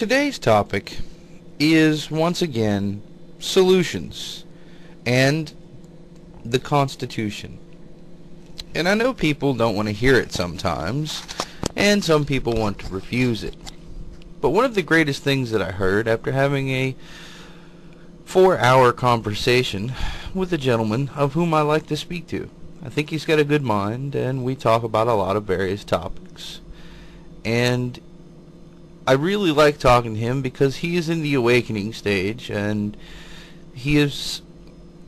Today's topic is once again solutions and the Constitution. And I know people don't want to hear it sometimes, and some people want to refuse it. But one of the greatest things that I heard after having a 4-hour conversation with a gentleman of whom I like to speak to. I think he's got a good mind, and we talk about a lot of various topics. And I really like talking to him because he is in the awakening stage, and he is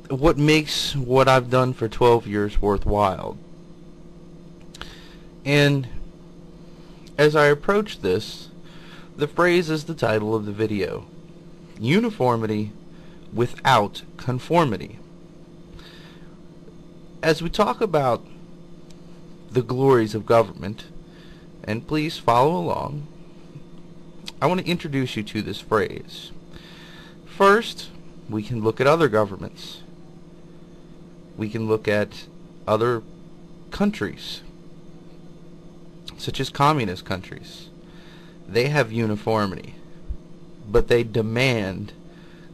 what makes what I've done for 12 years worthwhile. And as I approach this, the phrase is the title of the video: Uniformity without conformity. As we talk about the glories of government, and please follow along, I want to introduce you to this phrase. First, we can look at other governments. We can look at other countries, such as communist countries. They have uniformity, but they demand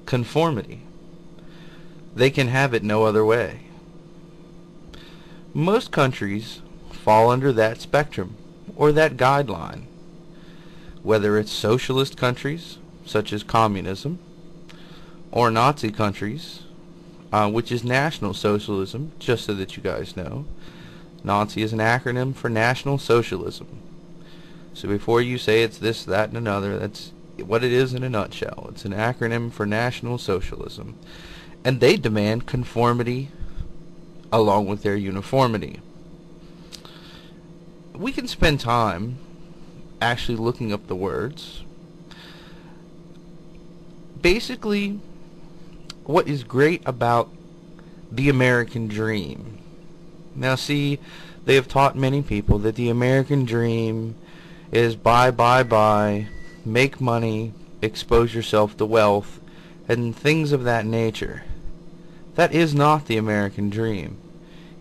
conformity. They can have it no other way. Most countries fall under that spectrum or that guideline, whether it's socialist countries such as communism, or Nazi countries, which is National Socialism, just so that you guys know. Nazi is an acronym for National Socialism. So before you say it's this, that, and another, that's what it is in a nutshell. It's an acronym for National Socialism. And they demand conformity along with their uniformity. We can spend time actually looking up the words. Basically, what is great about the American dream. Now see, they have taught many people that the American dream is buy, make money, expose yourself to wealth, and things of that nature. That is not the American dream.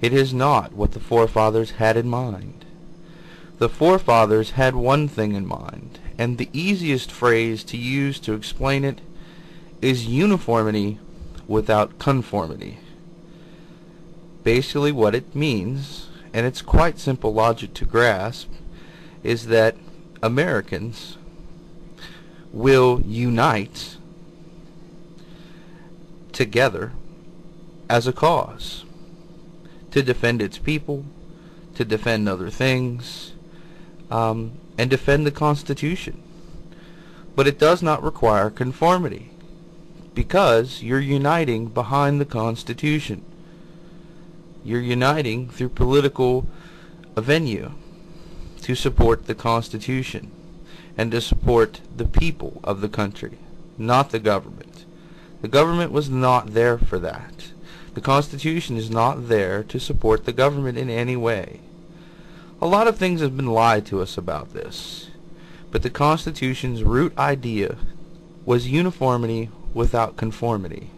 It is not what the forefathers had in mind. The forefathers had one thing in mind, and the easiest phrase to use to explain it is uniformity without conformity. Basically what it means, and it's quite simple logic to grasp, is that Americans will unite together as a cause to defend its people, to defend other things, and defend the Constitution. But it does not require conformity, because you're uniting behind the Constitution. You're uniting through political venue to support the Constitution and to support the people of the country, not the government. The government was not there for that. The Constitution is not there to support the government in any way. A lot of things have been lied to us about this, but the Constitution's root idea was uniformity without conformity.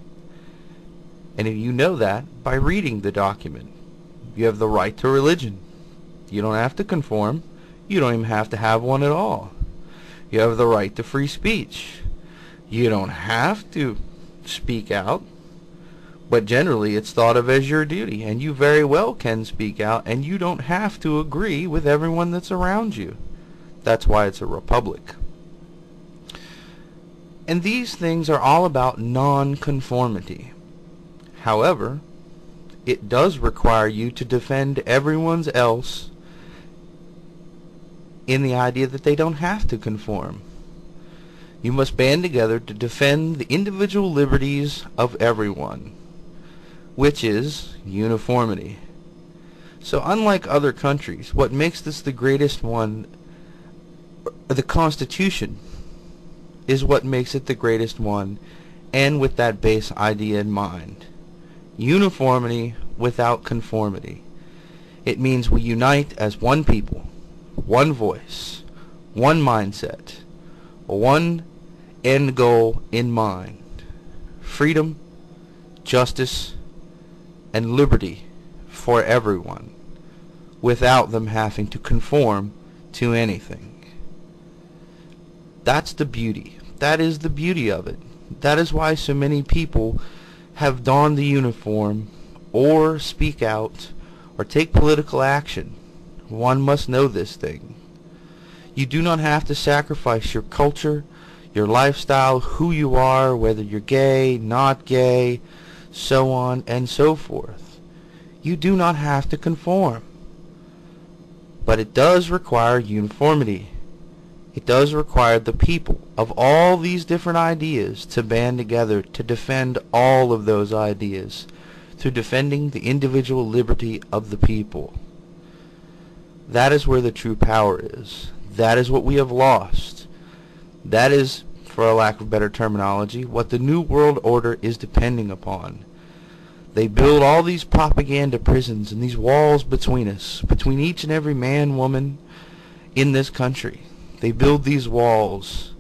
And if you know that by reading the document, you have the right to religion. You don't have to conform. You don't even have to have one at all. You have the right to free speech. You don't have to speak out, but generally it's thought of as your duty, and you very well can speak out, and you don't have to agree with everyone that's around you. That's why it's a republic. And these things are all about non-conformity. However, it does require you to defend everyone else in the idea that they don't have to conform. You must band together to defend the individual liberties of everyone, which is uniformity. So unlike other countries, what makes this the greatest one, the Constitution, is what makes it the greatest one, and with that base idea in mind. Uniformity without conformity. It means we unite as one people, one voice, one mindset, one end goal in mind: freedom, justice, and liberty for everyone, without them having to conform to anything. That's the beauty. That is the beauty of it. That is why so many people have donned the uniform, or speak out, or take political action. One must know this thing. You do not have to sacrifice your culture, your lifestyle, who you are, whether you're gay, not gay, so on and so forth. You do not have to conform. But it does require uniformity. It does require the people of all these different ideas to band together to defend all of those ideas, through defending the individual liberty of the people. That is where the true power is. That is what we have lost. That is, for a lack of better terminology, what the New World Order is depending upon. They build all these propaganda prisons and these walls between us, between each and every man, woman in this country. They build these walls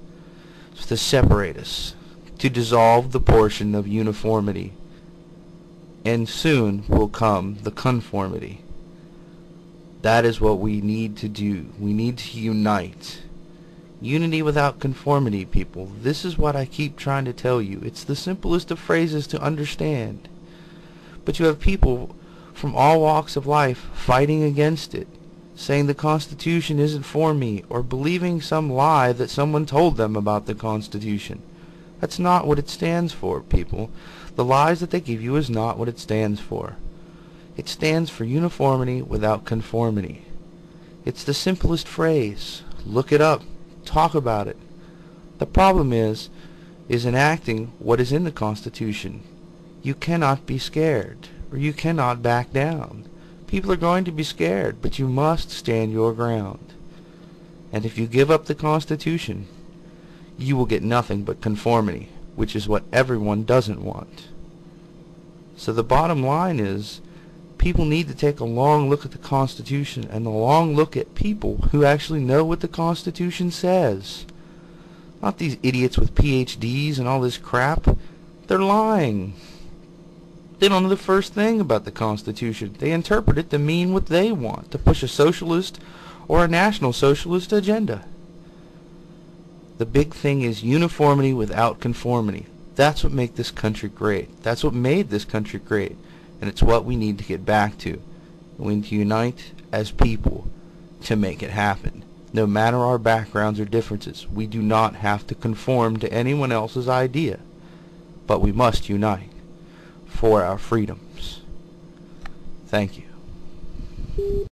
to separate us, to dissolve the portion of uniformity. And soon will come the conformity. That is what we need to do. We need to unite. Unity without conformity, people. This is what I keep trying to tell you. It's the simplest of phrases to understand. But you have people from all walks of life fighting against it, saying the Constitution isn't for me, or believing some lie that someone told them about the Constitution. That's not what it stands for, people. The lies that they give you is not what it stands for. It stands for uniformity without conformity. It's the simplest phrase. Look it up. Talk about it. The problem is enacting what is in the Constitution. You cannot be scared, or you cannot back down. People are going to be scared, but you must stand your ground. And if you give up the Constitution, you will get nothing but conformity, which is what everyone doesn't want. So the bottom line is, people need to take a long look at the Constitution, and a long look at people who actually know what the Constitution says. Not these idiots with PhDs and all this crap. They're lying. They don't know the first thing about the Constitution. They interpret it to mean what they want, to push a socialist or a national socialist agenda. The big thing is uniformity without conformity. That's what made this country great. That's what made this country great. And it's what we need to get back to. We need to unite as people to make it happen. No matter our backgrounds or differences, we do not have to conform to anyone else's idea. But we must unite for our freedoms. Thank you.